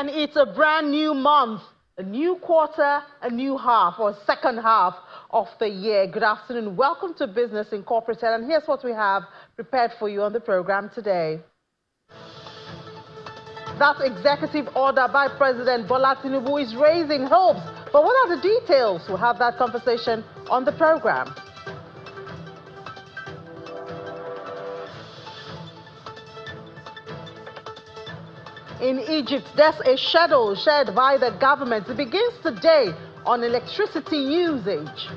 And it's a brand new month, a new quarter, a new half, or second half of the year. Good afternoon. Welcome to Business Incorporated. And here's what we have prepared for you on the program today. That executive order by President Bola Tinubu is raising hopes. But what are the details? We'll have that conversation on the program. In Egypt, there's a schedule shared by the government. It begins today on electricity usage.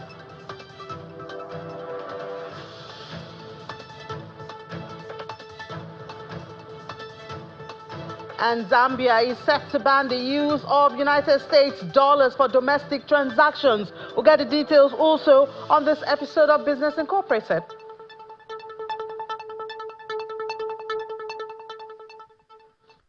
And Zambia is set to ban the use of United States dollars for domestic transactions. We'll get the details also on this episode of Business Incorporated.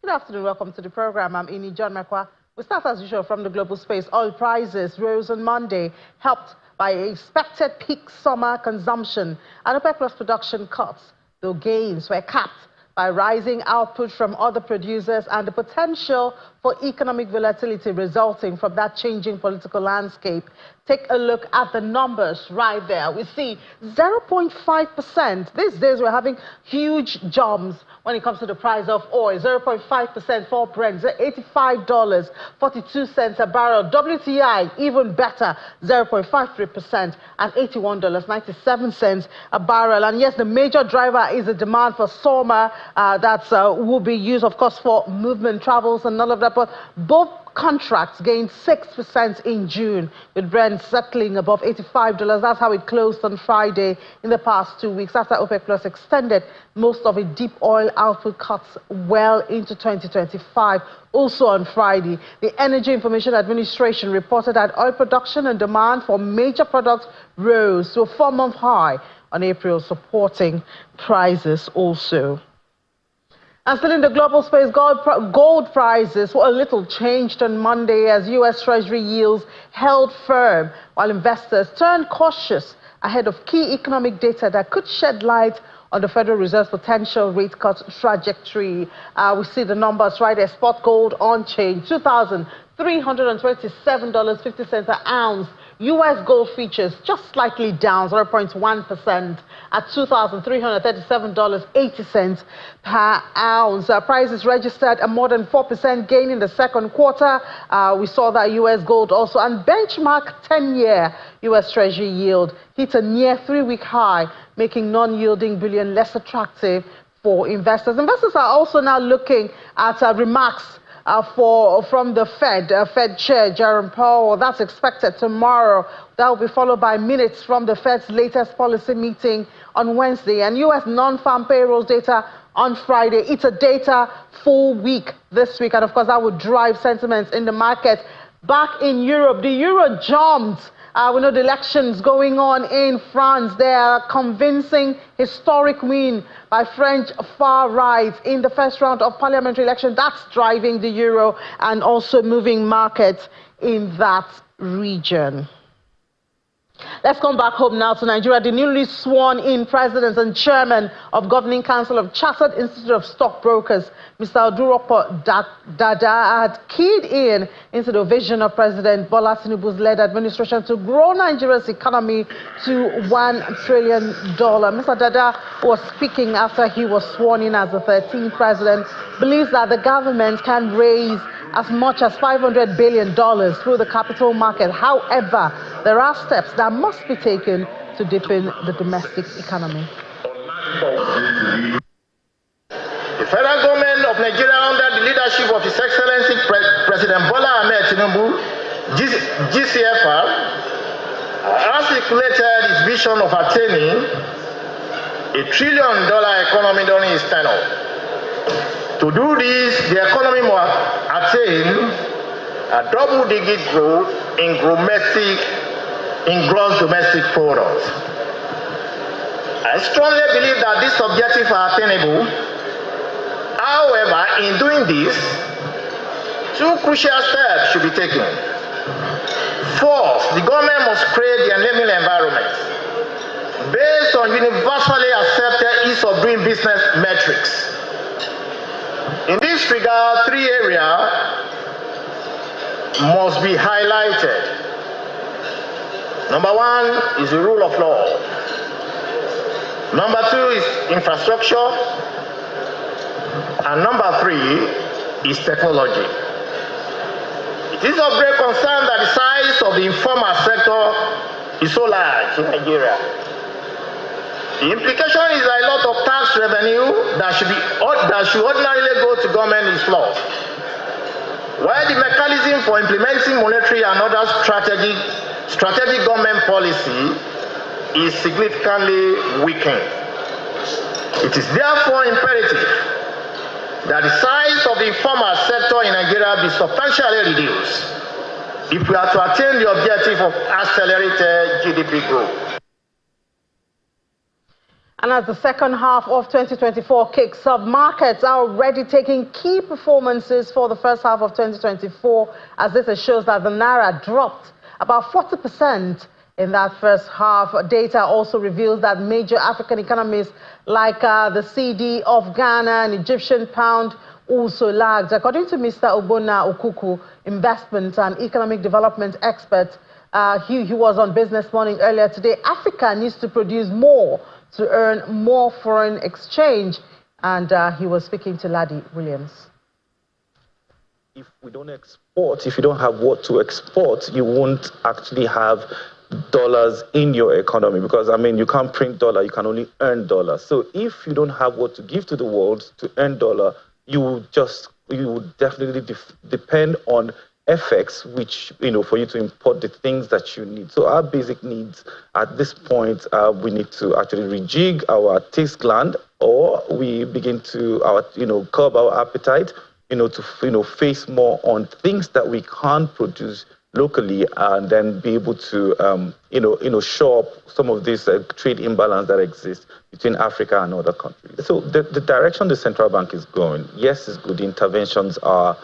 Good afternoon, welcome to the program. I'm Ini John Mekwa. We start as usual from the global space. Oil prices rose on Monday, helped by expected peak summer consumption and OPEC Plus production cuts, though gains were capped by rising output from other producers and the potential for economic volatility resulting from that changing political landscape. Take a look at the numbers right there. We see 0.5%. These days we're having huge jumps when it comes to the price of oil. 0.5% for Brent, $85.42 a barrel. WTI, even better, 0.53% at $81.97 a barrel. And yes, the major driver is the demand for summer that will be used, of course, for movement, travels, and all of that. But both contracts gained 6% in June, with Brent settling above $85. That's how it closed on Friday in the past 2 weeks, after OPEC Plus extended most of its deep oil output cuts well into 2025. Also on Friday, the Energy Information Administration reported that oil production and demand for major products rose to a 4-month high on April, supporting prices also. And still in the global space, gold prices were a little changed on Monday as U.S. Treasury yields held firm, while investors turned cautious ahead of key economic data that could shed light on the Federal Reserve's potential rate cut trajectory. We see the numbers right there. Spot gold unchanged, $2,327.50 per ounce. U.S. gold futures just slightly down, 0.1% at $2,337.80 per ounce. Prices registered a more than 4% gain in the second quarter. We saw that U.S. gold also, and benchmark 10-year U.S. Treasury yield hit a near 3-week high, making non-yielding bullion less attractive for investors. Investors are also now looking at remarks from the Fed Chair Jerome Powell. That's expected tomorrow. That will be followed by minutes from the Fed's latest policy meeting on Wednesday. And U.S. non-farm payrolls data on Friday. It's a data full week this week. And of course, that would drive sentiments in the market. Back in Europe, the euro jumped. We know the elections going on in France. They are convincing historic win by French far right in the first round of parliamentary election. That's driving the euro and also moving markets in that region. Let's come back home now to Nigeria. The newly sworn-in president and chairman of Governing Council of Chartered Institute of Stockbrokers, Mr. Oduropo Dada, had keyed into the vision of President Bola Tinubu's led administration to grow Nigeria's economy to $1 trillion. Mr. Dada was speaking after he was sworn in as the 13th president, believes that the government can raise as much as $500 billion through the capital market. However, there are steps that must be taken to deepen the domestic economy. The federal government of Nigeria, under the leadership of His Excellency President Bola Ahmed Tinubu, GCFR, has articulated his vision of attaining $1 trillion economy during his tenure. To do this, the economy must attain a double-digit growth in gross domestic product. I strongly believe that these objectives are attainable. However, in doing this, 2 crucial steps should be taken. First, the government must create the enabling environment based on universally accepted ease of doing business metrics. In this regard, 3 areas must be highlighted. Number one is the rule of law. Number two is infrastructure. And number three is technology. It is of great concern that the size of the informal sector is so large in Nigeria. The implication is that a lot of tax revenue that should ordinarily go to government is lost, while the mechanism for implementing monetary and other strategic government policy is significantly weakened. It is therefore imperative that the size of the informal sector in Nigeria be substantially reduced if we are to attain the objective of accelerated GDP growth. And as the second half of 2024 kicks off, markets are already taking key performances for the first half of 2024, as this shows that the naira dropped about 40% in that first half. Data also reveals that major African economies like the CD of Ghana and Egyptian pound also lagged. According to Mr. Obona Okuku, investment and economic development expert, he was on Business Morning earlier today. Africa needs to produce more to earn more foreign exchange, and he was speaking to Ladi Williams. If we don't export, if you don't have what to export, you won't actually have dollars in your economy, because I mean, you can't print dollar, you can only earn dollar. So if you don't have what to give to the world to earn dollar, you would definitely depend on FX, which, for you to import the things that you need. So our basic needs at this point, we need to actually rejig our taste gland, or we begin to curb our appetite, to face more on things that we can't produce locally, and then be able to shore up some of this trade imbalance that exists between Africa and other countries. So the direction the central bank is going, yes, is good. The interventions are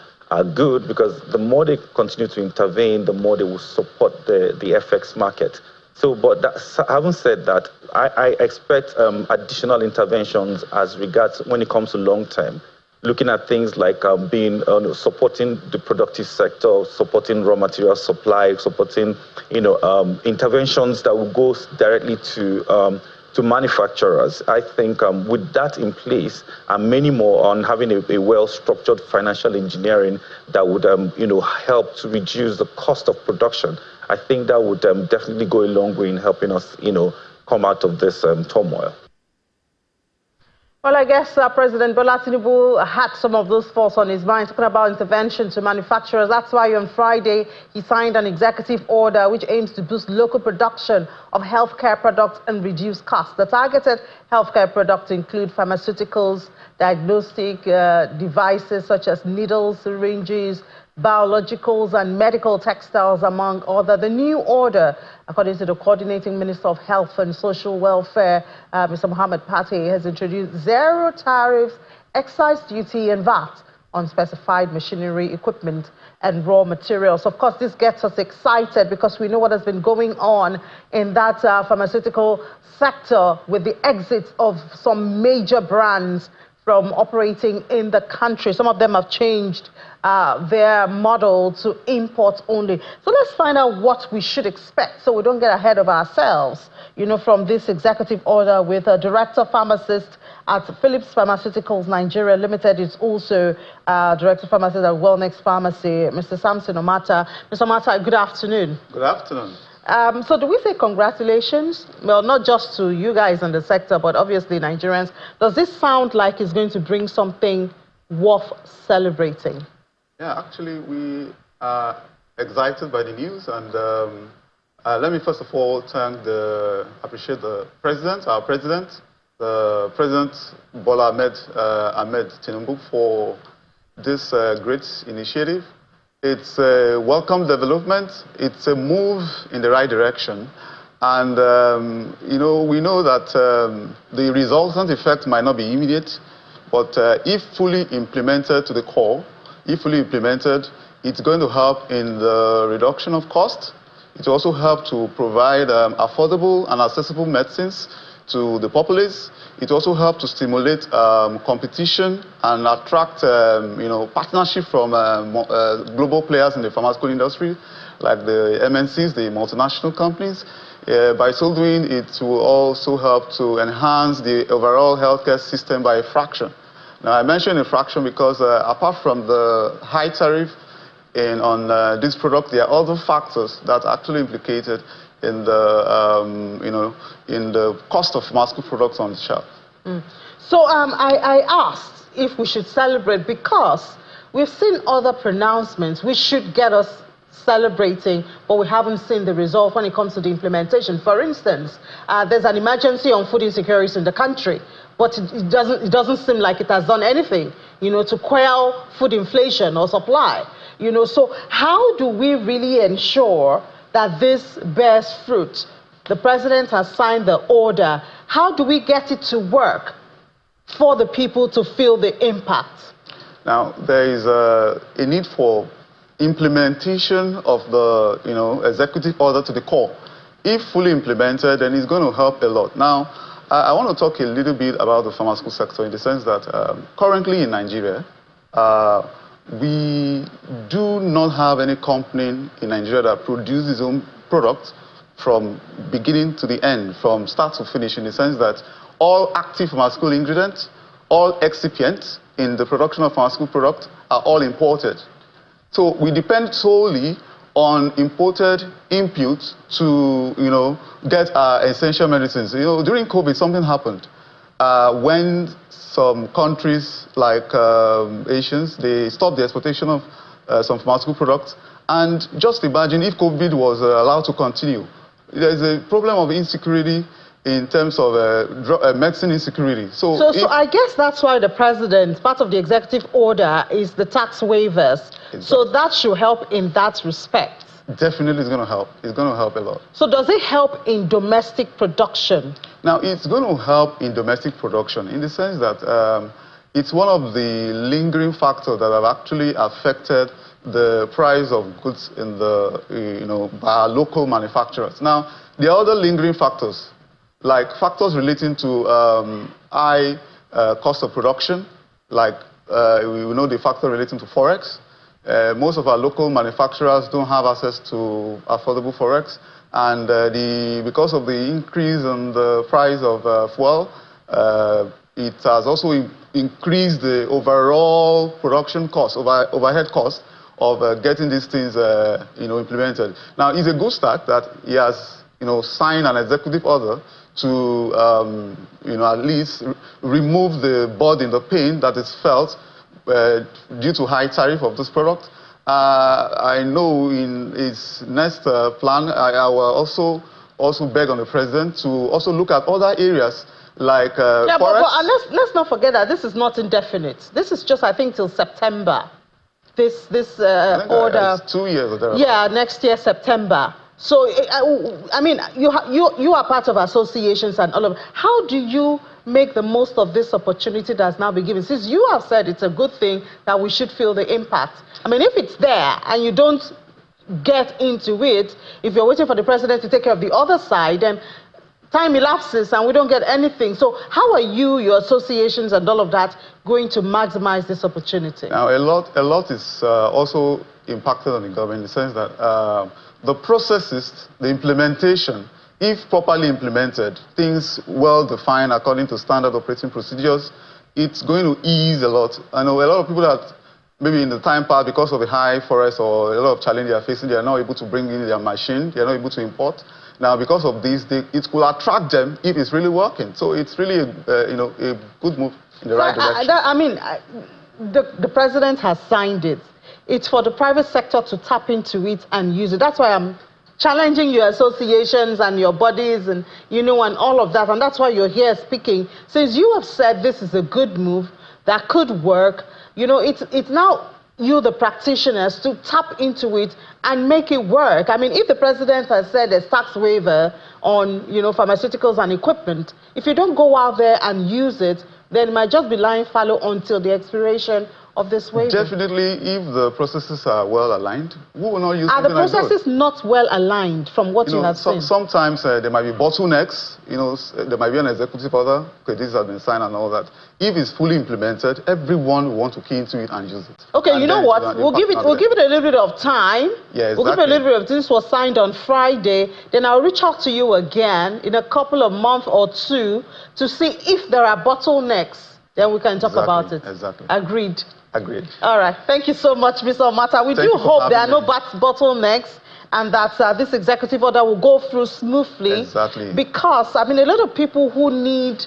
good, because the more they continue to intervene, the more they will support the FX market. So, but having said that, I expect additional interventions as regards when it comes to long term, looking at things like supporting the productive sector, supporting raw material supply, supporting interventions that will go directly to manufacturers. I think with that in place, and many more on having a well-structured financial engineering that would help to reduce the cost of production, I think that would definitely go a long way in helping us come out of this turmoil. Well, I guess President Bola Tinubu had some of those thoughts on his mind, talking about intervention to manufacturers. That's why on Friday, he signed an executive order which aims to boost local production of healthcare products and reduce costs. The targeted healthcare products include pharmaceuticals, diagnostic devices such as needles, syringes, biologicals and medical textiles, among other. The new order, according to the Coordinating Minister of Health and Social Welfare, Mr. Mohammed Pate, has introduced zero tariffs, excise duty and VAT on specified machinery, equipment and raw materials. Of course, this gets us excited because we know what has been going on in that pharmaceutical sector with the exit of some major brands from operating in the country. Some of them have changed their model to import only. So let's find out what we should expect so we don't get ahead of ourselves, from this executive order with a director pharmacist at Philips Pharmaceuticals Nigeria Limited. Is also director pharmacist at Wellnex Pharmacy, Mr. Samson Omata. Mr. Omata, good afternoon. Good afternoon. So do we say congratulations? Well, not just to you guys in the sector, but obviously Nigerians. Does this sound like it's going to bring something worth celebrating? Yeah, actually, we are excited by the news. And let me first of all appreciate the president, our president, the President Bola Ahmed Tinubu, for this great initiative. It's a welcome development. It's a move in the right direction. And, we know that the resultant effect might not be immediate, but if fully implemented to the core, if fully implemented, it's going to help in the reduction of cost. It will also help to provide affordable and accessible medicines to the populace. It also helped to stimulate competition and attract partnership from global players in the pharmaceutical industry, like the MNCs, the multinational companies. By so doing, it will also help to enhance the overall healthcare system by a fraction. Now, I mentioned a fraction because apart from the high tariff on this product, there are other factors that are actually implicated in the, in the cost of pharmaceutical products on the shelf. So I asked if we should celebrate because we've seen other pronouncements which should get us celebrating, but we haven't seen the result when it comes to the implementation. For instance, there's an emergency on food insecurity in the country, but it doesn't seem like it has done anything, to quell food inflation or supply. So how do we really ensure that this bears fruit? The president has signed the order. How do we get it to work for the people to feel the impact? Now, there is a need for implementation of the executive order to the core. If fully implemented, then it's going to help a lot. Now, I want to talk a little bit about the pharmaceutical sector in the sense that currently in Nigeria, we do not have any company in Nigeria that produces its own products from beginning to the end, from start to finish, in the sense that all active pharmaceutical ingredients, all excipients in the production of pharmaceutical products are all imported. So we depend solely on imported inputs to, get our essential medicines. During COVID, something happened. When some countries like Asians, they stopped the exportation of some pharmaceutical products. And just imagine if COVID was allowed to continue. There's a problem of insecurity in terms of medicine insecurity. So I guess that's why the president, part of the executive order is the tax waivers. Exactly. So that should help in that respect. Definitely it's going to help. It's going to help a lot. So does it help in domestic production? Now, it's going to help in domestic production in the sense that it's one of the lingering factors that have actually affected the price of goods in the, by our local manufacturers. Now, there are other lingering factors, like factors relating to high cost of production, like we know the factor relating to Forex. Most of our local manufacturers don't have access to affordable Forex, and because of the increase in the price of fuel, it has also increased the overall production cost, overhead cost of getting these things implemented. Now, it's a good start that he has signed an executive order to at least remove the burden, the pain that is felt due to high tariff of this product. I know in his next plan, I will also beg on the president to also look at other areas like yeah, but let's not forget that this is not indefinite. This is just, I think, till September. This order. It's 2 years or thereabouts. Yeah, next year September. So I mean, you are part of associations and all of. How do you make the most of this opportunity that's now been given? Since you have said it's a good thing that we should feel the impact. I mean, if it's there and you don't get into it, if you're waiting for the president to take care of the other side, then time elapses and we don't get anything. So how are you, your associations and all of that going to maximize this opportunity? Now, a lot is also impacted on the government in the sense that the processes, the implementation, if properly implemented, things well defined according to standard operating procedures, it's going to ease a lot. I know a lot of people that maybe in the time past, because of the high forest or a lot of challenge they are facing, they are not able to bring in their machine, they are not able to import. Now, because of this, it could attract them if it's really working. So it's really a good move in the right direction. I mean, the president has signed it. It's for the private sector to tap into it and use it. That's why I'm challenging your associations and your bodies and, and all of that. And that's why you're here speaking. Since you have said this is a good move that could work, it's now you, the practitioners, to tap into it and make it work. I mean, if the president has said there's tax waiver on, pharmaceuticals and equipment, if you don't go out there and use it, then it might just be lying fallow until the expiration of this wave? Definitely, if the processes are well aligned, we will not use Are the something like processes not well aligned from what you have seen? Sometimes there might be bottlenecks. There might be an executive order, okay, this has been signed and all that. If it's fully implemented, everyone will want to key into it and use it. Okay, you know what? We'll give it a little bit of time. Yeah, exactly. We'll give it a little bit of, this was signed on Friday. Then I'll reach out to you again in a couple of months or two to see if there are bottlenecks. Then we can talk about it. Exactly. Agreed. Agreed. All right. Thank you so much, Mr. Omata. We do hope there are no bottlenecks and that this executive order will go through smoothly. Exactly. Because, I mean, a lot of people who need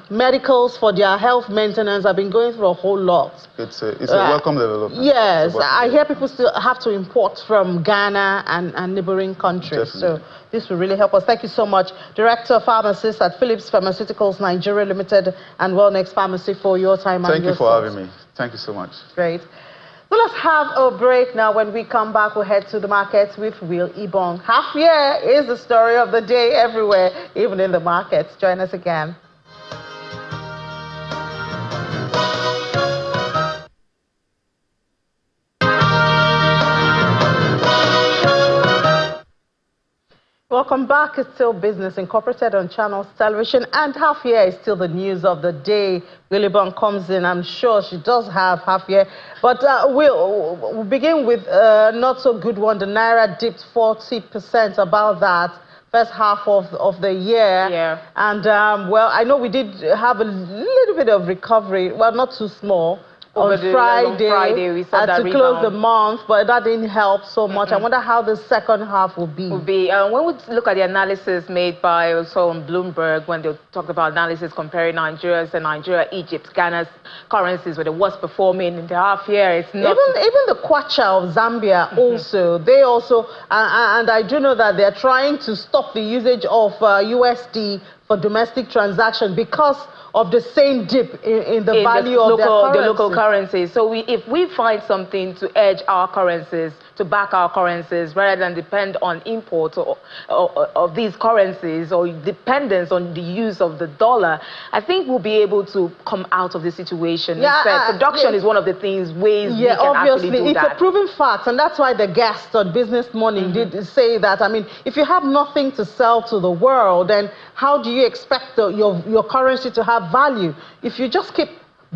medicals for their health maintenance have been going through a whole lot. It's a welcome development. Yes, I hear people still have to import from Ghana and neighboring countries. Definitely. So this will really help us. Thank you so much, Director of Pharmacists at Philips Pharmaceuticals Nigeria Limited and Wellnex Pharmacy, for your time. Thank you for having me. Thank you so much. Great. So let's have a break now. When we come back, we'll head to the markets with Will Ibong. Half year is the story of the day everywhere, even in the markets. Join us again. Welcome back. It's still Business Incorporated on Channels Television, and half year is still the news of the day. Willie Bond comes in. I'm sure she does have half year, but we'll begin with not so good one. The naira dipped 40%, about that. First half of the year. Yeah. And well, I know we did have a little bit of recovery. Well, not too small. On Friday, we saw that to close the month, but that didn't help so much. I wonder how the second half will be. When we look at the analysis made by also on Bloomberg, when they talked about analysis comparing Nigeria's and Nigeria, Egypt, Ghana's currencies were the worst performing in the half year. It's not even the Kwacha of Zambia also. They also, and I do know that they're trying to stop the usage of USD for domestic transaction because of the same dip in the value of the local currency. So if we find something to edge our currencies, to back our currencies, rather than depend on import of these currencies or dependence on the use of the dollar, I think we'll be able to come out of this situation. Yeah, production is one of the ways we can obviously actually do it's a proven fact, and that's why the guest on Business Morning did say that. I mean, if you have nothing to sell to the world, then how do you expect your currency to have value? If you just keep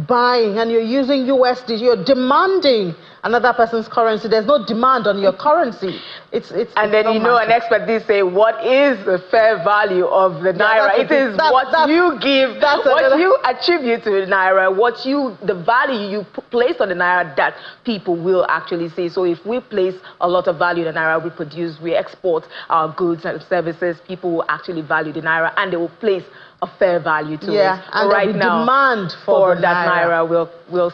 buying and you're using USD, you're demanding another person's currency. There's no demand on your currency. And then an expert did say, what is the fair value of the naira? It is what you give, what you attribute to the naira, the value you place on the naira that people will actually see. So if we place a lot of value in the naira, we produce, we export our goods and services, people will actually value the naira and they will place a fair value to it. And right now, demand for that naira will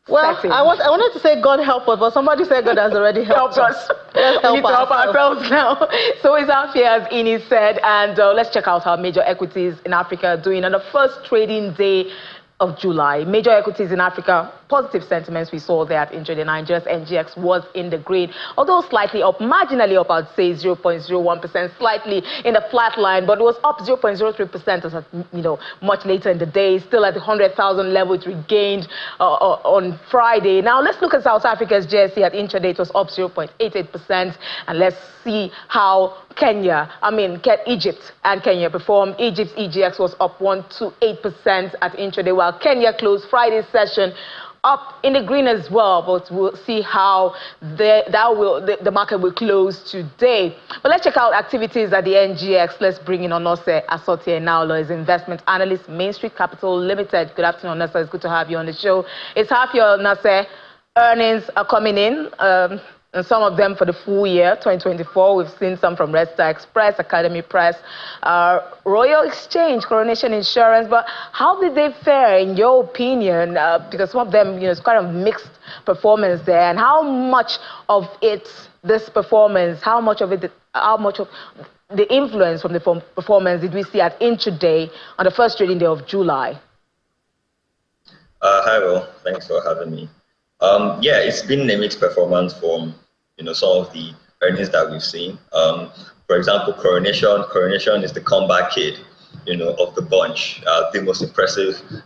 well, I wanted to say God help us, but somebody said God has already helped us. Let's we need to help ourselves now. So it's our fear, as Ini said, and let's check out how major equities in Africa are doing on the first trading day of July. Major equities in Africa, positive sentiments we saw there at intraday. Nigeria's NGX was in the green, although slightly up, marginally up, I'd say 0.01%, slightly in the flat line, but it was up 0.03% as much later in the day, still at the 100,000 level it regained on Friday. Now let's look at South Africa's JSE at intraday. It was up 0.88%, and let's see how Egypt and Kenya performed. Egypt's EGX was up 128% at intraday, while Kenya closed Friday's session up in the green as well, but we'll see how the market will close today. But let's check out activities at the NGX. Let's bring in Onose Asotie Naulo, is investment analyst, Main Street Capital Limited. Good afternoon, Onose. It's good to have you on the show. It's half year, Onose. Earnings are coming in. And some of them for the full year, 2024. We've seen some from Red Star Express, Academy Press, Royal Exchange, Coronation Insurance. But how did they fare, in your opinion? Because some of them, it's kind of mixed performance there. And how much of this performance, how much of the influence from the performance did we see at intraday on the first trading day of July? Hi, Will. Thanks for having me. Yeah, it's been a mixed performance from some of the earnings that we've seen. For example, Coronation is the comeback kid. of the bunch,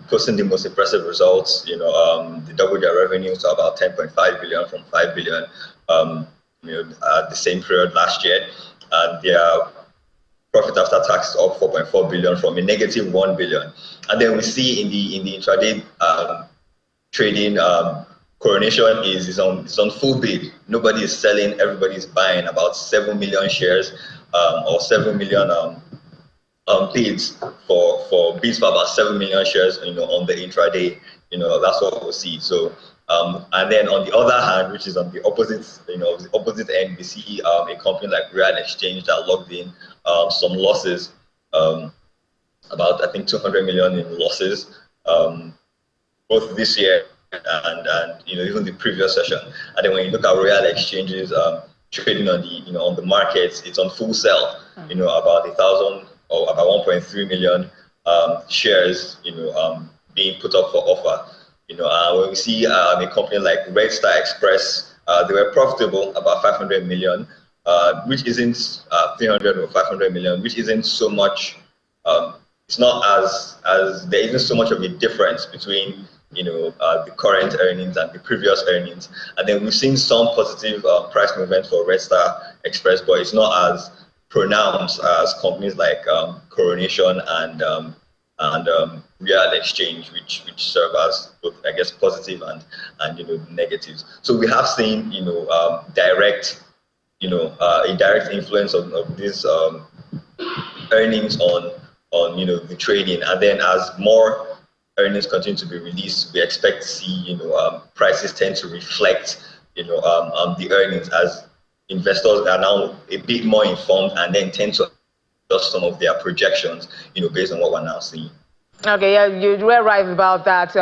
posting the most impressive results. They doubled their revenue to about 10.5 billion from 5 billion, at the same period last year, and their profit after tax is up 4.4 billion from a negative 1 billion. And then we see in the intraday trading, Coronation is on full bid. Nobody is selling, everybody is buying about 7 million shares, or 7 million bids for about 7 million shares, on the intraday. That's what we'll see. So, and then on the other hand, which is on the opposite end, we see a company like Real Exchange that logged in some losses, about I think 200 million in losses, both this year and even the previous session. And then when you look at Real Exchanges trading on the markets, it's on full sell. About 1,000 or about 1.3 million shares being put up for offer. When we see a company like Red Star Express, they were profitable, about 500 million, which isn't 300 or 500 million, which isn't so much. It's not as there isn't so much of a difference between the current earnings and the previous earnings. And then we've seen some positive price movement for Red Star Express, but it's not as pronounced as companies like Coronation and Real Exchange, which serve as both, I guess, positive and negatives. So we have seen direct a direct influence of these earnings on the trading. And then as more earnings continue to be released, we expect to see prices tend to reflect the earnings, as investors are now a bit more informed and then tend to adjust some of their projections based on what we're now seeing. Okay, yeah, you were right about that.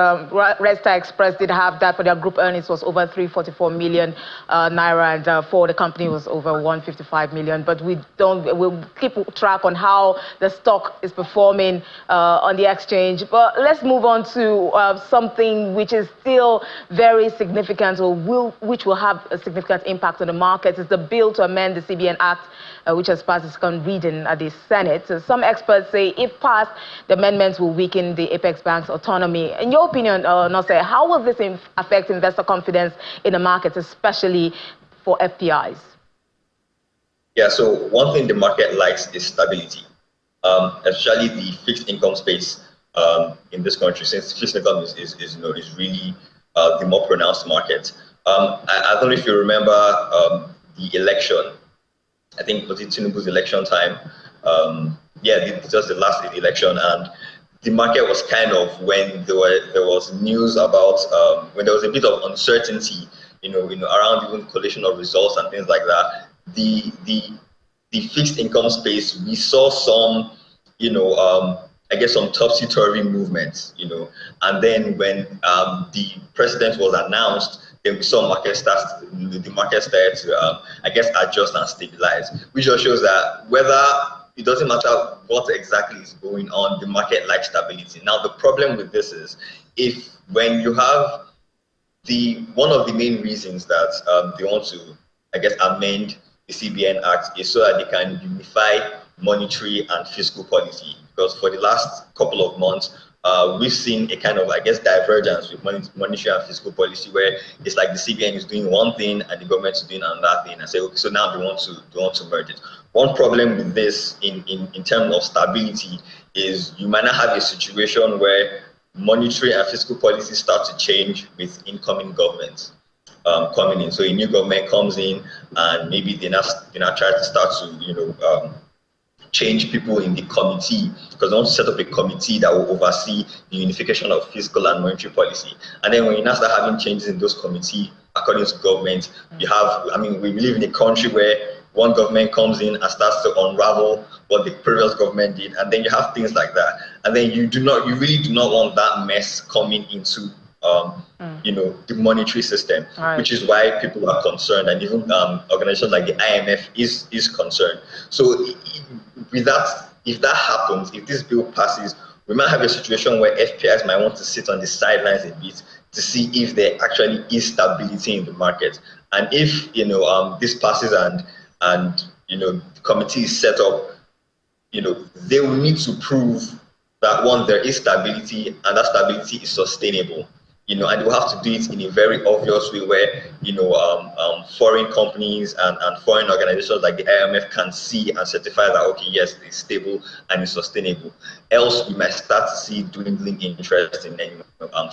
Red Star Express did have that for their group earnings was over 344 million naira, and for the company was over 155 million. But we'll keep track on how the stock is performing on the exchange. But let's move on to something which is still very significant, or which will have a significant impact on the markets. It's the bill to amend the CBN Act, which has passed its second reading at the Senate. Some experts say if passed, the amendments will weaken the Apex Bank's autonomy. In your opinion, Nose, how will this affect investor confidence in the markets, especially for FPIs? Yeah, so one thing the market likes is stability, especially the fixed income space in this country, since fixed income is really the more pronounced market. I don't know if you remember the election. I think it was Tinubu's election time. Just the last election, and the market was kind of, when there was news about when there was a bit of uncertainty, around even collation of results and things like that. The fixed income space, we saw some, I guess some topsy-turvy movements, and then when the president was announced, then we saw the market started to, I guess, adjust and stabilize, which just shows that whether it doesn't matter what exactly is going on, the market likes stability. Now, the problem with this is, when you have one of the main reasons that they want to, I guess, amend the CBN Act is so that they can unify monetary and fiscal policy. Because for the last couple of months, we've seen a kind of, I guess, divergence with monetary and fiscal policy, where it's like the CBN is doing one thing and the government is doing another thing, and say, okay, so now they want to merge it. One problem with this in terms of stability is you might not have a situation where monetary and fiscal policies start to change with incoming governments coming in. So a new government comes in, and maybe they now try to start to change people in the committee, because they want to set up a committee that will oversee the unification of fiscal and monetary policy. And then when you now start having changes in those committees, according to government, we live in a country where one government comes in and starts to unravel what the previous government did, and then you have things like that. And then you really do not want that mess coming into the monetary system, right, which is why people are concerned, and even organizations like the IMF is concerned. So with that, if that happens, if this bill passes, we might have a situation where FPIs might want to sit on the sidelines a bit to see if there actually is stability in the market. And if this passes and the committee is set up, they will need to prove that, one, there is stability, and that stability is sustainable. And they will have to do it in a very obvious way where, foreign companies and foreign organizations like the IMF can see and certify that, okay, yes, it's stable and it's sustainable. Else, we might start to see dwindling interest in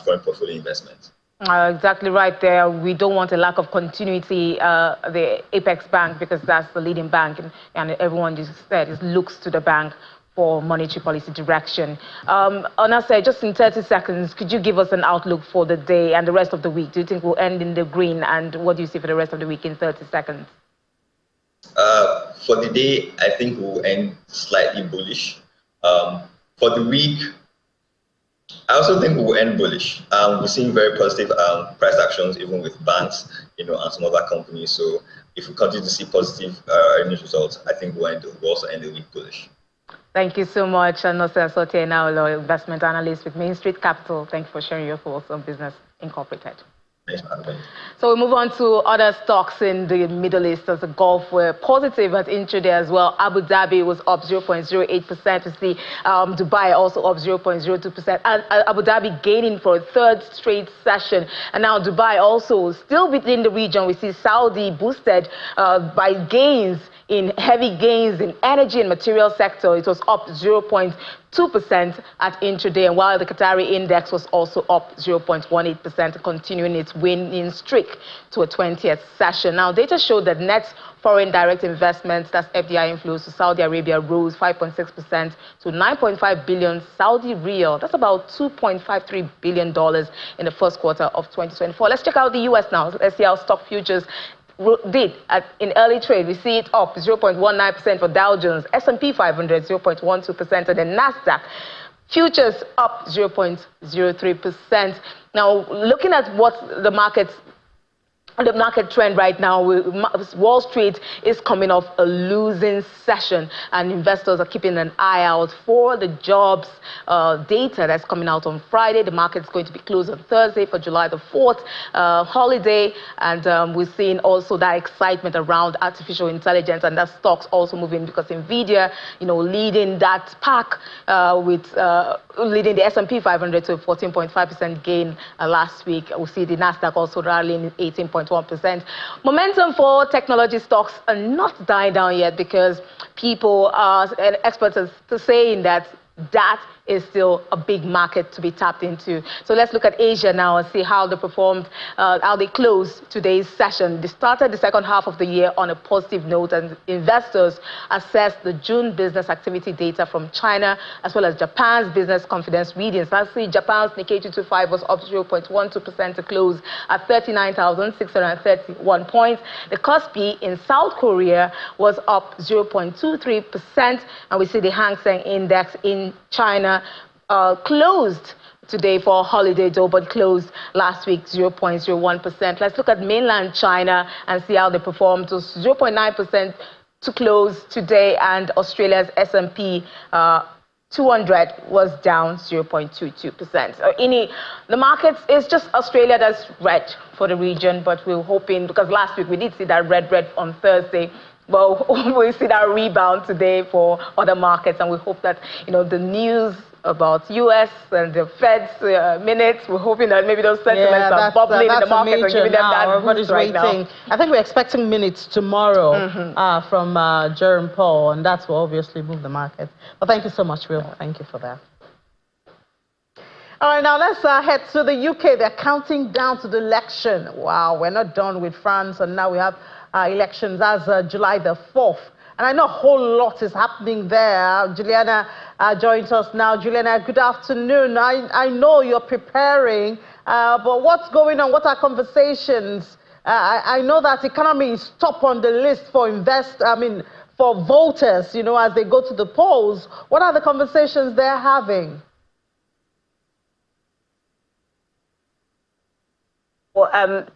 foreign portfolio investments. Exactly right there. We don't want a lack of continuity, the Apex Bank, because that's the leading bank, and everyone just said looks to the bank for monetary policy direction. Onase, just in 30 seconds, could you give us an outlook for the day and the rest of the week? Do you think we'll end in the green, and what do you see for the rest of the week in 30 seconds? For the day, I think we'll end slightly bullish. For the week, I also think we'll end bullish. We're seeing very positive price actions, even with banks, and some other companies. So if we continue to see positive earnings results, I think we'll also end the week bullish. Thank you so much, Onase Asote, now investment analyst with Main Street Capital. Thank you for sharing your thoughts on Business Incorporated. So we move on to other stocks in the Middle East as the Gulf were positive at intraday as well. Abu Dhabi was up 0.08%. We see Dubai also up 0.02%. And Abu Dhabi gaining for a third straight session. And now Dubai also still within the region. We see Saudi boosted by heavy gains in energy and material sector. It was up 0.2% at intraday, and while the Qatari index was also up 0.18%, continuing its winning streak to a 20th session. Now, data showed that net foreign direct investments, that's FDI inflows to Saudi Arabia, rose 5.6% to 9.5 billion Saudi riyal. That's about $2.53 billion in the first quarter of 2024. Let's check out the U.S. now. Let's see how stock futures did in early trade. We see it up 0.19% for Dow Jones, S&P 500 0.12%, and then Nasdaq futures up 0.03%. Now, looking at what the market trend right now, Wall Street is coming off a losing session, and investors are keeping an eye out for the jobs data that's coming out on Friday. The market's going to be closed on Thursday for July the 4th holiday, and we're seeing also that excitement around artificial intelligence, and that stock's also moving because NVIDIA, leading that pack with leading the S&P 500 to a 14.5% gain last week. We see the Nasdaq also rallying 18.1%. Momentum for technology stocks are not dying down yet because people and experts are saying that is still a big market to be tapped into. So let's look at Asia now and see how they performed, how they closed today's session. They started the second half of the year on a positive note, and investors assessed the June business activity data from China as well as Japan's business confidence readings. Lastly, Japan's Nikkei 225 was up 0.12% to close at 39,631 points. The Kospi in South Korea was up 0.23%, and we see the Hang Seng Index in China closed today for a holiday though, but closed last week 0.01%. Let's look at mainland China and see how they performed. So 0.9% to close today, and Australia's S&P 200 was down 0.22%. The markets, it's just Australia that's red for the region, but we're hoping, because last week we did see that red on Thursday. Well, we see that rebound today for other markets, and we hope that, the news about U.S. and the Fed's minutes, we're hoping that maybe those sentiments are bubbling in the market and giving them that boost right now. I think we're expecting minutes tomorrow from Jerome Powell, and that will obviously move the market. Well, thank you so much, Will. Thank you for that. All right, now let's head to the UK. They're counting down to the election. Wow, we're not done with France, and now we have elections as July the 4th. And I know a whole lot is happening there. Juliana joins us now. Juliana, good afternoon. I know you're preparing, but what's going on? What are conversations? I know that economy is top on the list for for voters, as they go to the polls. What are the conversations they're having?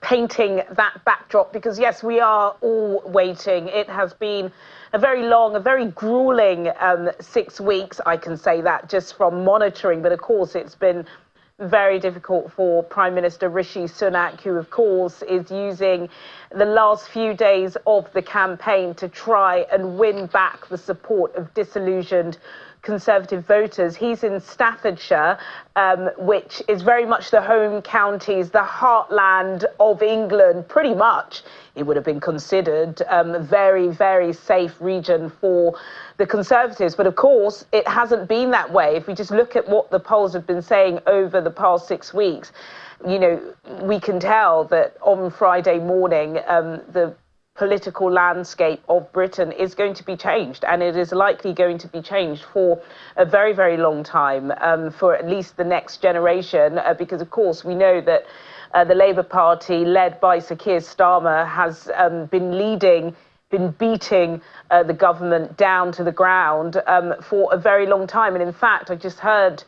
Painting that backdrop, because yes, we are all waiting. It has been a very long, a very grueling 6 weeks, I can say that, just from monitoring, but of course it's been very difficult for Prime Minister Rishi Sunak, who, of course, is using the last few days of the campaign to try and win back the support of disillusioned Conservative voters. He's in Staffordshire, which is very much the home counties, the heartland of England, pretty much. It would have been considered a very, very safe region for the Conservatives. But of course, it hasn't been that way. If we just look at what the polls have been saying over the past 6 weeks, you know, we can tell that on Friday morning, the political landscape of Britain is going to be changed, and it is likely going to be changed for a very, very long time, for at least the next generation, because of course we know that the Labour Party, led by Sir Keir Starmer, has been beating the government down to the ground for a very long time. And in fact, I just heard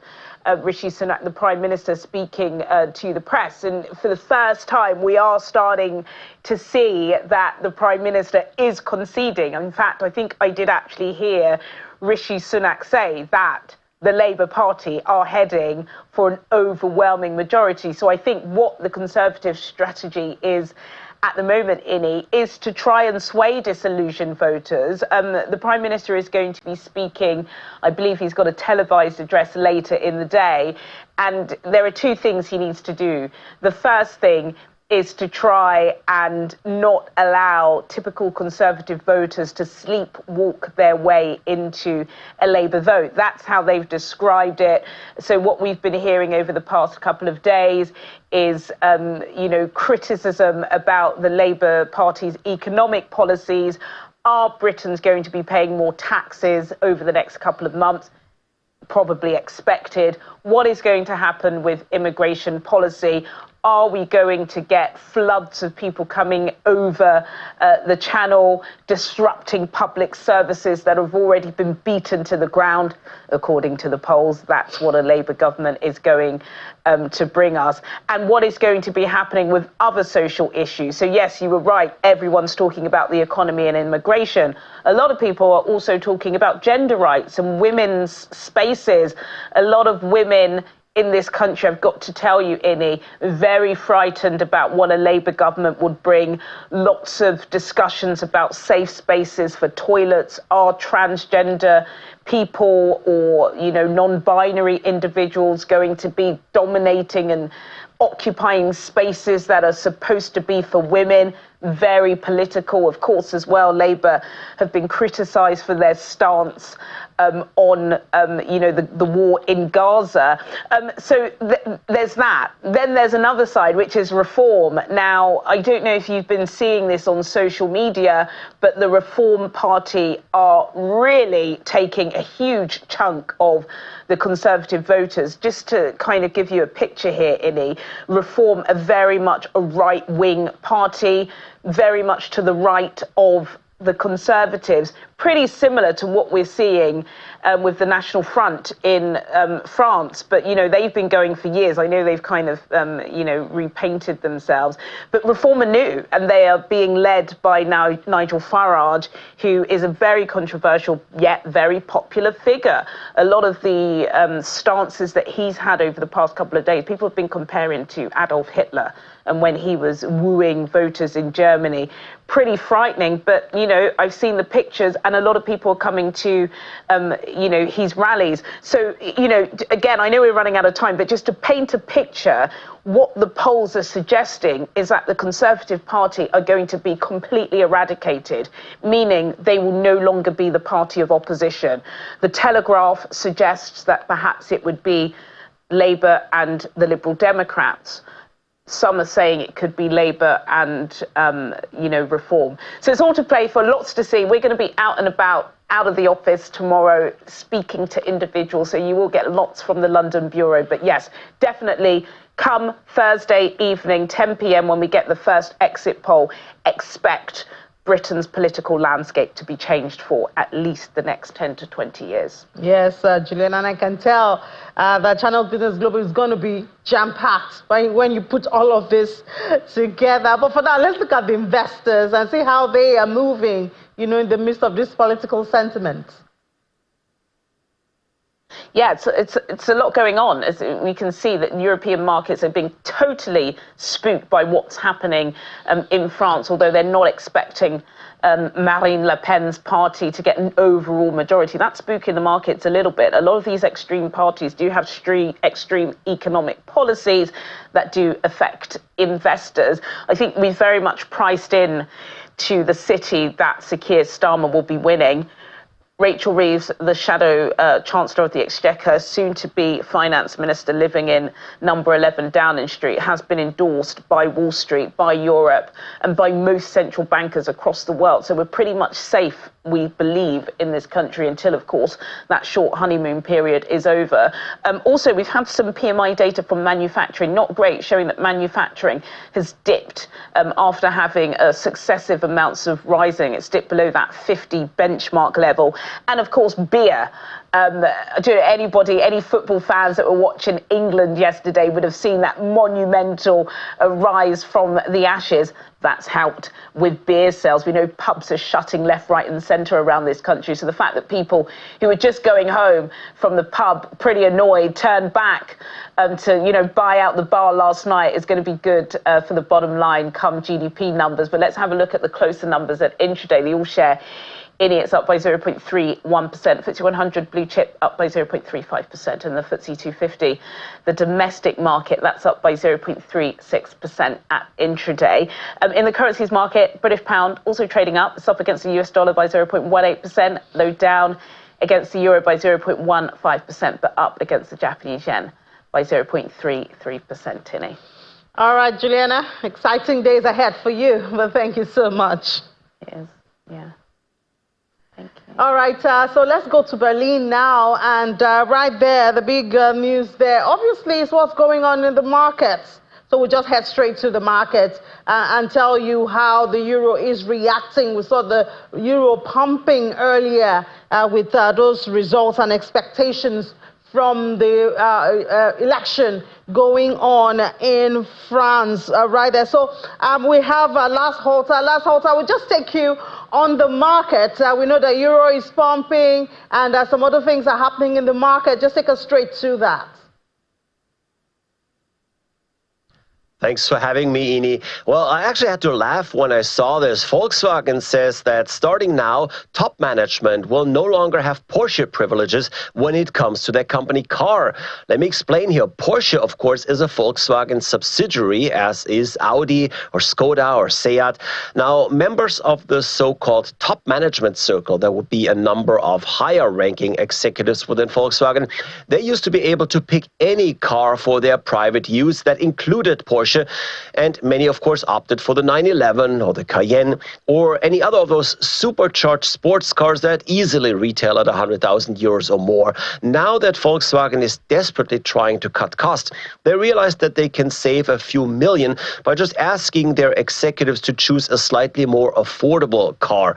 Rishi Sunak, the Prime Minister, speaking to the press. And for the first time, we are starting to see that the Prime Minister is conceding. In fact, I think I did actually hear Rishi Sunak say that the Labour Party are heading for an overwhelming majority. So I think what the Conservative strategy is at the moment, Inni, is to try and sway disillusioned voters. The Prime Minister is going to be speaking, I believe he's got a televised address later in the day, and there are two things he needs to do. The first thing is to try and not allow typical Conservative voters to sleepwalk their way into a Labour vote. That's how they've described it. So what we've been hearing over the past couple of days is, criticism about the Labour Party's economic policies. Are Britons going to be paying more taxes over the next couple of months? Probably expected. What is going to happen with immigration policy? Are we going to get floods of people coming over the channel, disrupting public services that have already been beaten to the ground? According to the polls, that's what a Labour government is going to bring us. And what is going to be happening with other social issues? So yes, you were right. Everyone's talking about the economy and immigration. A lot of people are also talking about gender rights and women's spaces. A lot of women in this country, I've got to tell you, Inni, very frightened about what a Labour government would bring. Lots of discussions about safe spaces for toilets. Are transgender people or, non-binary individuals going to be dominating and occupying spaces that are supposed to be for women? Very political, of course, as well. Labour have been criticised for their stance on, the war in Gaza. So there's that. Then there's another side, which is reform. Now, I don't know if you've been seeing this on social media, but the Reform Party are really taking a huge chunk of the Conservative voters. Just to kind of give you a picture here, Inni, Reform are very much a right-wing party, very much to the right of the Conservatives, pretty similar to what we're seeing with the National Front in France. But, they've been going for years. I know they've kind of, repainted themselves. But Reform are new, and they are being led by now Nigel Farage, who is a very controversial yet very popular figure. A lot of the stances that he's had over the past couple of days, people have been comparing to Adolf Hitler and when he was wooing voters in Germany. Pretty frightening, but, I've seen the pictures, and a lot of people are coming to, his rallies. So, again, I know we're running out of time, but just to paint a picture, what the polls are suggesting is that the Conservative Party are going to be completely eradicated, meaning they will no longer be the party of opposition. The Telegraph suggests that perhaps it would be Labour and the Liberal Democrats. Some are saying it could be Labour and, Reform. So it's all to play for, lots to see. We're going to be out and about, out of the office tomorrow, speaking to individuals. So you will get lots from the London Bureau. But yes, definitely come Thursday evening, 10 p.m, when we get the first exit poll, expect Britain's political landscape to be changed for at least the next 10 to 20 years. Yes, Julian, and I can tell that Channel Business Global is going to be jam-packed when you put all of this together. But for now, let's look at the investors and see how they are moving, in the midst of this political sentiment. Yeah, it's a lot going on. As we can see that European markets are being totally spooked by what's happening in France, although they're not expecting Marine Le Pen's party to get an overall majority. That's spooking the markets a little bit. A lot of these extreme parties do have extreme economic policies that do affect investors. I think we've very much priced in to the city that Sir Keir Starmer will be winning. Rachel Reeves, the shadow Chancellor of the Exchequer, soon-to-be Finance Minister living in number 11 Downing Street, has been endorsed by Wall Street, by Europe, and by most central bankers across the world. So we're pretty much safe, we believe, in this country until, of course, that short honeymoon period is over. Also, we've had some PMI data from manufacturing, not great, showing that manufacturing has dipped after having successive amounts of rising. It's dipped below that 50 benchmark level. And of course, beer. Any football fans that were watching England yesterday would have seen that monumental rise from the ashes. That's helped with beer sales. We know pubs are shutting left, right and centre around this country. So the fact that people who were just going home from the pub pretty annoyed turned back to buy out the bar last night is going to be good for the bottom line come GDP numbers. But let's have a look at the closer numbers at intraday. The all-share it's up by 0.31%. FTSE 100 blue chip up by 0.35%. And the FTSE 250, the domestic market, that's up by 0.36% at intraday. In the currencies market, British pound also trading up. It's up against the US dollar by 0.18%, though down against the euro by 0.15%, but up against the Japanese yen by 0.33%, Tinny. All right, Juliana, exciting days ahead for you, but thank you so much. Yes, yeah. Thank you. All right, so let's go to Berlin now. And right there, the big news there, obviously, is what's going on in the markets. So we'll just head straight to the markets and tell you how the euro is reacting. We saw the euro pumping earlier with those results and expectations from the election going on in France right there. So we have Last Halter. Last Halter, I will just take you on the market. We know the euro is pumping and some other things are happening in the market. Just take us straight to that. Thanks for having me, Ini. Well, I actually had to laugh when I saw this. Volkswagen says that starting now, top management will no longer have Porsche privileges when it comes to their company car. Let me explain here. Porsche, of course, is a Volkswagen subsidiary, as is Audi or Skoda or Seat. Now, members of the so-called top management circle, there would be a number of higher-ranking executives within Volkswagen. They used to be able to pick any car for their private use that included Porsche. And many, of course, opted for the 911 or the Cayenne or any other of those supercharged sports cars that easily retail at 100,000 euros or more. Now that Volkswagen is desperately trying to cut costs, they realize that they can save a few million by just asking their executives to choose a slightly more affordable car.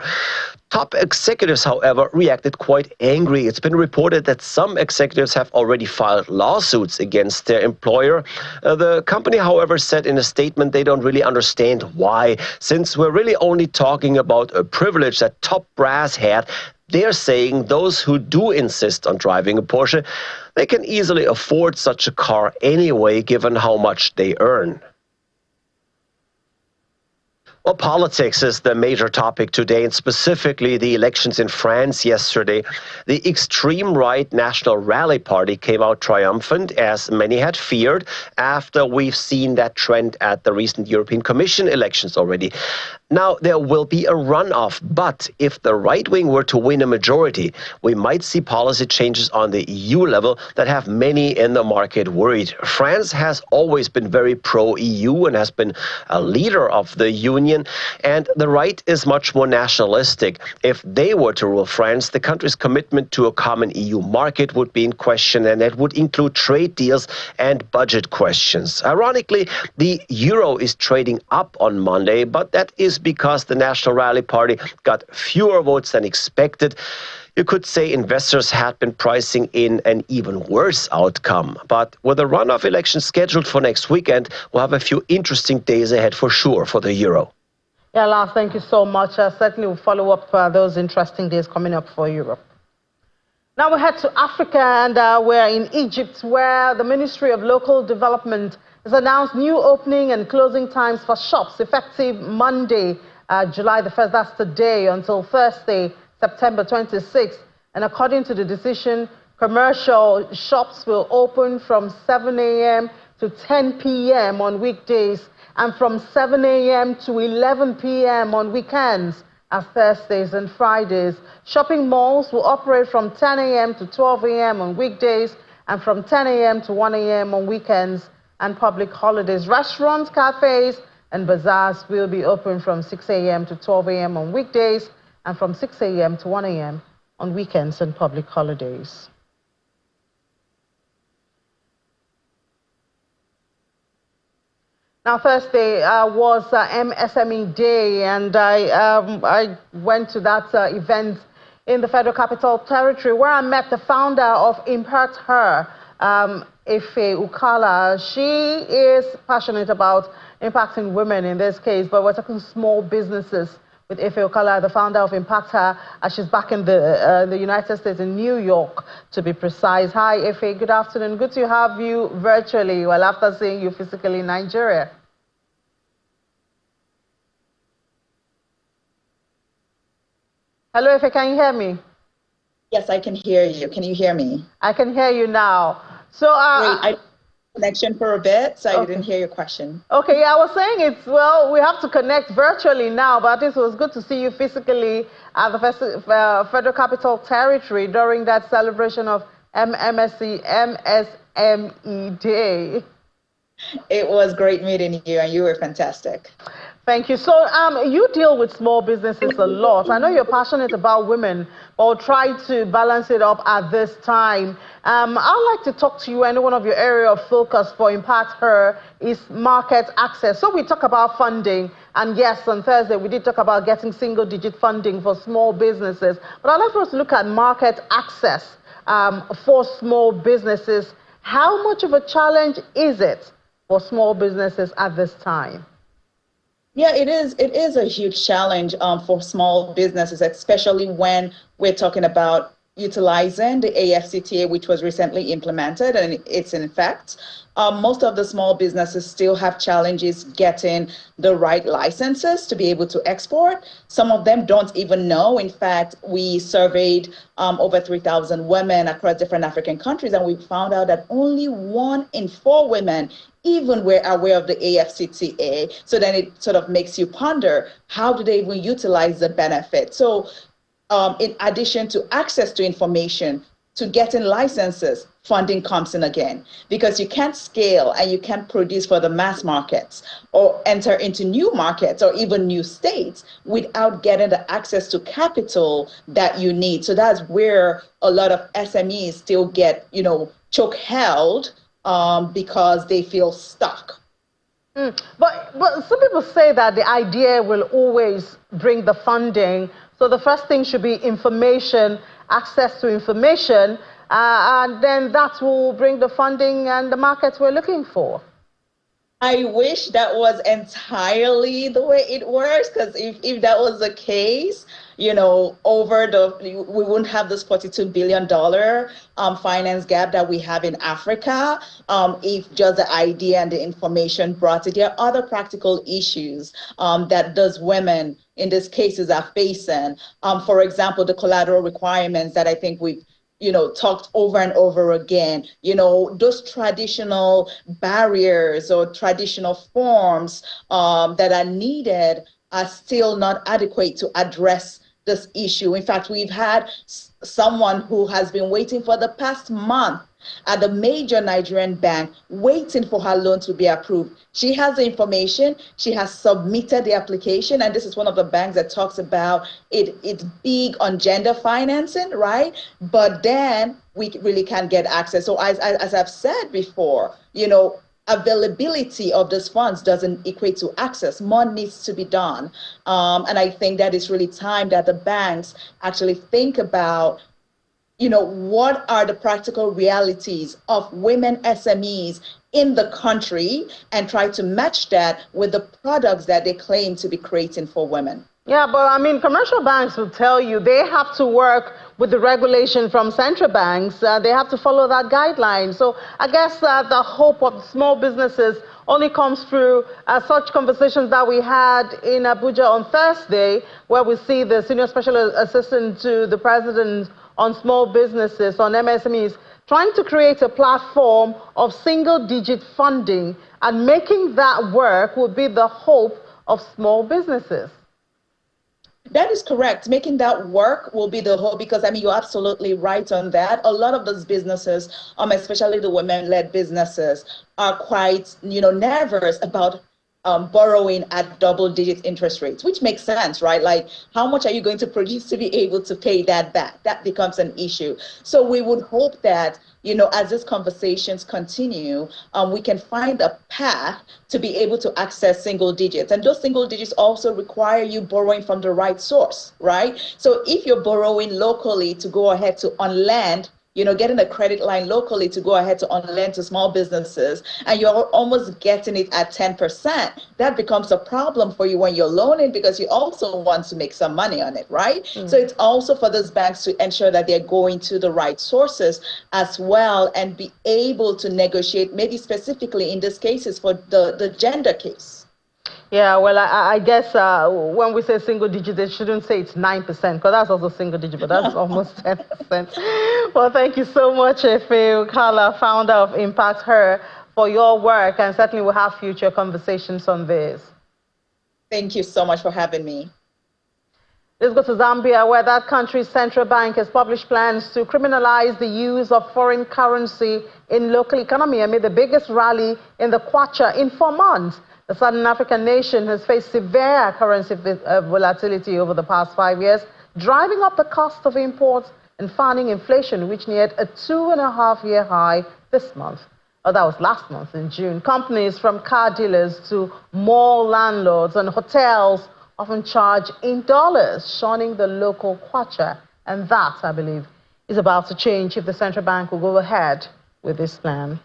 Top executives, however, reacted quite angry. It's been reported that some executives have already filed lawsuits against their employer. The company, however, said in a statement they don't really understand why. Since we're really only talking about a privilege that top brass had, they're saying those who do insist on driving a Porsche, they can easily afford such a car anyway, given how much they earn. Well, politics is the major topic today, and specifically the elections in France yesterday. The extreme right National Rally Party came out triumphant, as many had feared, after we've seen that trend at the recent European Commission elections already. Now, there will be a runoff, but if the right wing were to win a majority, we might see policy changes on the EU level that have many in the market worried. France has always been very pro-EU and has been a leader of the Union, and the right is much more nationalistic. If they were to rule France, the country's commitment to a common EU market would be in question, and that would include trade deals and budget questions. Ironically, the euro is trading up on Monday, but that is because the National Rally Party got fewer votes than expected. You could say investors had been pricing in an even worse outcome. But with a runoff election scheduled for next weekend, we'll have a few interesting days ahead for sure for the euro. Yeah, Lars, thank you so much. Certainly we'll follow up those interesting days coming up for Europe. Now we head to Africa, and we're in Egypt, where the Ministry of Local Development has announced new opening and closing times for shops effective Monday, July the 1st, that's today, until Thursday, September 26th. And according to the decision, commercial shops will open from 7 a.m. to 10 p.m. on weekdays and from 7 a.m. to 11 p.m. on weekends, as Thursdays and Fridays. Shopping malls will operate from 10 a.m. to 12 a.m. on weekdays and from 10 a.m. to 1 a.m. on weekends and public holidays. Restaurants, cafes, and bazaars will be open from 6 a.m. to 12 a.m. on weekdays and from 6 a.m. to 1 a.m. on weekends and public holidays. Now, Thursday was MSME Day, and I went to that event in the Federal Capital Territory, where I met the founder of Impact Her, Ife Ukala. She is passionate about impacting women in this case, but we're talking small businesses with Ife Ukala, the founder of Impact Her, as she's back in the United States, in New York, to be precise. Hi, Ife. Good afternoon. Good to have you virtually, well, after seeing you physically in Nigeria. Hello, Ife, can you hear me? Yes, I can hear you. Can you hear me? I can hear you now. So, Wait, I connection for a bit, so I didn't hear your question. Okay, yeah, I was saying well, we have to connect virtually now, but it was good to see you physically at the Federal Capital Territory during that celebration of MSME Day. It was great meeting you, and you were fantastic. Thank you. So you deal with small businesses a lot. I know you're passionate about women, but we'll try to balance it up at this time. I'd like to talk to you, and one of your area of focus for Impact Her is market access. So we talk about funding, and yes, on Thursday we did talk about getting single-digit funding for small businesses. But I'd like for us to look at market access for small businesses. How much of a challenge is it for small businesses at this time? Yeah, it is. It is a huge challenge for small businesses, especially when we're talking about utilizing the AFCTA, which was recently implemented and it's in effect. Most of the small businesses still have challenges getting the right licenses to be able to export. Some of them don't even know. In fact, we surveyed over 3,000 women across different African countries, and we found out that only 1 in 4 women even were aware of the AFCTA. So then it sort of makes you ponder, how do they even utilize the benefit? So in addition to access to information, to getting licenses, funding comes in again, because you can't scale and you can't produce for the mass markets or enter into new markets or even new states without getting the access to capital that you need. So that's where a lot of SMEs still get, choke held because they feel stuck. But some people say that the idea will always bring the funding. So the first thing should be information, access to information, and then that will bring the funding and the markets we're looking for. I wish that was entirely the way it works, because if that was the case, we wouldn't have this $42 billion finance gap that we have in Africa if just the idea and the information brought it. There are other practical issues that those women in these cases are facing. For example, the collateral requirements that I think we've talked over and over again, those traditional barriers or traditional forms that are needed are still not adequate to address this issue. In fact, we've had someone who has been waiting for the past month at the major Nigerian bank, waiting for her loan to be approved. She has the information, she has submitted the application, and this is one of the banks that talks about it's big on gender financing, right? But then we really can't get access. So as I've said before, availability of these funds doesn't equate to access. More needs to be done. And I think that it's really time that the banks actually think about what are the practical realities of women SMEs in the country and try to match that with the products that they claim to be creating for women. Yeah, but I mean, commercial banks will tell you they have to work with the regulation from central banks, they have to follow that guideline. So I guess the hope of small businesses only comes through such conversations that we had in Abuja on Thursday, where we see the Senior Special Assistant to the President on small businesses, on MSMEs, trying to create a platform of single-digit funding, and making that work would be the hope of small businesses. That is correct. Making that work will be the hope, because I mean, you're absolutely right on that. A lot of those businesses, especially the women-led businesses, are quite, nervous about borrowing at double-digit interest rates, which makes sense, right? Like, how much are you going to produce to be able to pay that back? That becomes an issue. So we would hope that, as these conversations continue, we can find a path to be able to access single digits. And those single digits also require you borrowing from the right source, right? So if you're borrowing locally to go ahead to on land, getting a credit line locally to go ahead to on-lend to small businesses, and you're almost getting it at 10%, that becomes a problem for you when you're loaning, because you also want to make some money on it, right? So it's also for those banks to ensure that they're going to the right sources as well, and be able to negotiate, maybe specifically in these cases for the gender case. Yeah, well, I guess when we say single digit, they shouldn't say it's 9%, because that's also single digit, but that's almost 10%. Well, thank you so much, Efe Ukala, founder of Impact Her, for your work, and certainly we'll have future conversations on this. Thank you so much for having me. Let's go to Zambia, where that country's central bank has published plans to criminalize the use of foreign currency in local economy amid the biggest rally in the kwacha in 4 months. The Southern African nation has faced severe currency volatility over the past 5 years, driving up the cost of imports and funding inflation, which neared a 2.5-year high this month. Oh, that was last month in June. Companies from car dealers to mall landlords and hotels often charge in dollars, shunning the local kwacha. And that, I believe, is about to change if the central bank will go ahead with this plan.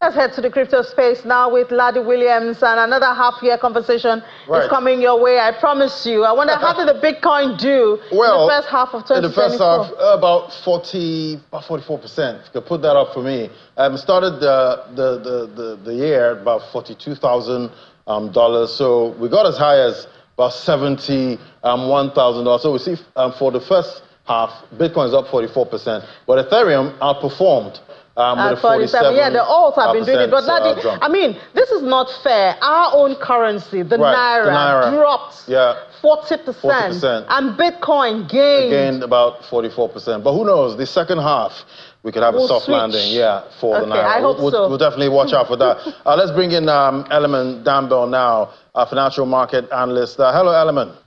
Let's head to the crypto space now with Ladi Williams, and another half-year conversation is coming your way, I promise you. I wonder, how did the Bitcoin do in the first half of 2024? In the first half, about 44%. If you could put that up for me. Started the year at about $42,000. So we got as high as about $71,000. So we see for the first half, Bitcoin is up 44%, but Ethereum outperformed. With 47. Yeah, the alts have been doing it. But I mean, this is not fair. Our own currency, the naira, dropped 40%, and Bitcoin gained about 44%. But who knows? The second half, we could have a soft landing, for the naira. I hope so. We'll definitely watch out for that. Let's bring in Element Dambell now, a financial market analyst. Hello, Element.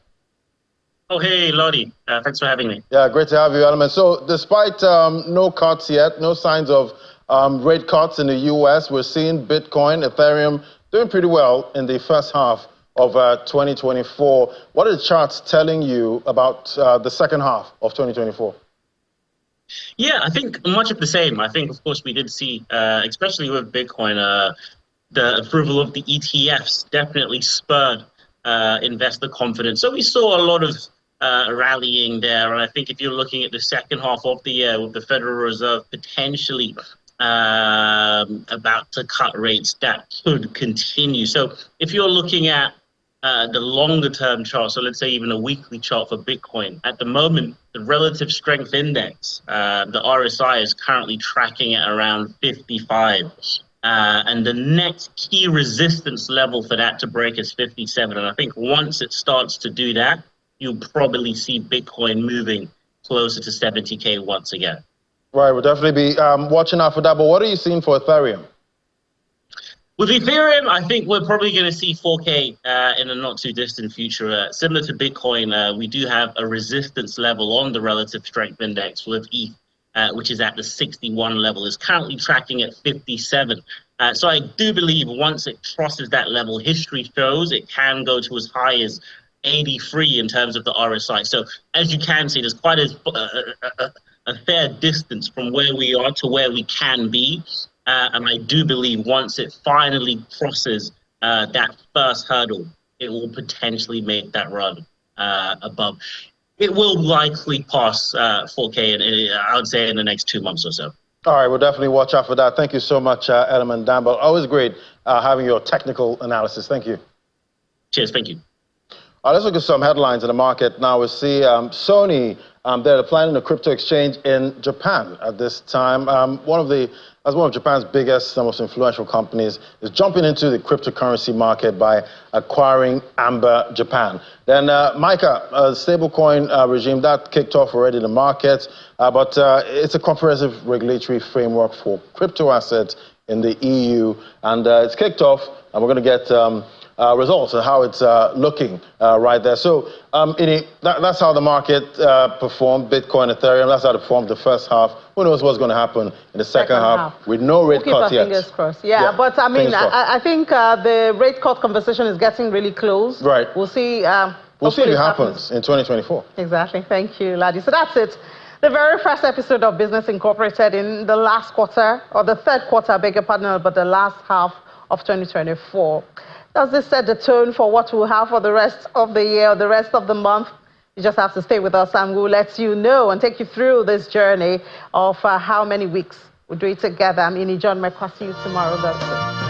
Oh, hey, Lottie. Thanks for having me. Yeah, great to have you, Element. So despite no cuts yet, no signs of rate cuts in the U.S., we're seeing Bitcoin, Ethereum doing pretty well in the first half of 2024. What are the charts telling you about the second half of 2024? Yeah, I think much of the same. I think, of course, we did see, especially with Bitcoin, the approval of the ETFs definitely spurred investor confidence. So we saw a lot of rallying there, and I think if you're looking at the second half of the year with the Federal Reserve potentially about to cut rates, that could continue. So if you're looking at the longer term chart, so let's say even a weekly chart for Bitcoin, at the moment, the relative strength index, the RSI, is currently tracking at around 55. And the next key resistance level for that to break is 57. And I think once it starts to do that, you'll probably see Bitcoin moving closer to 70K once again. Right, we'll definitely be watching out for that. But what are you seeing for Ethereum? With Ethereum, I think we're probably going to see 4K in a not too distant future. Similar to Bitcoin, we do have a resistance level on the relative strength index with ETH, which is at the 61 level. It's currently tracking at 57. So I do believe once it crosses that level, history shows it can go to as high as 83 in terms of the RSI. So as you can see, there's quite a fair distance from where we are to where we can be. And I do believe once it finally crosses that first hurdle, it will potentially make that run above. It will likely pass 4K, I would say, in the next 2 months or so. All right, we'll definitely watch out for that. Thank you so much, Element Dambal. Always great having your technical analysis. Thank you. Cheers, thank you. Let's look at some headlines in the market now. We see Sony, they're planning a crypto exchange in Japan at this time. One of Japan's biggest and most influential companies is jumping into the cryptocurrency market by acquiring Amber Japan. Then Micah, stablecoin regime, that kicked off already in the market, but it's a comprehensive regulatory framework for crypto assets in the EU, and it's kicked off, and we're going to get results and how it's looking right there. So, that's how the market performed, Bitcoin, Ethereum. That's how it performed the first half. Who knows what's going to happen in the second half with no rate cut yet. Fingers crossed. Yeah, but I mean, I think the rate cut conversation is getting really close. Right. We'll see. We'll see if it happens in 2024. Exactly. Thank you, Ladi. So that's it. The very first episode of Business Incorporated in the last quarter, or the third quarter, I beg your pardon, but the last half of 2024. Does this set the tone for what we'll have for the rest of the year, or the rest of the month? You just have to stay with us, and we'll let you know and take you through this journey of how many weeks we'll do it together. I'm Ini John. My see you tomorrow. That's it.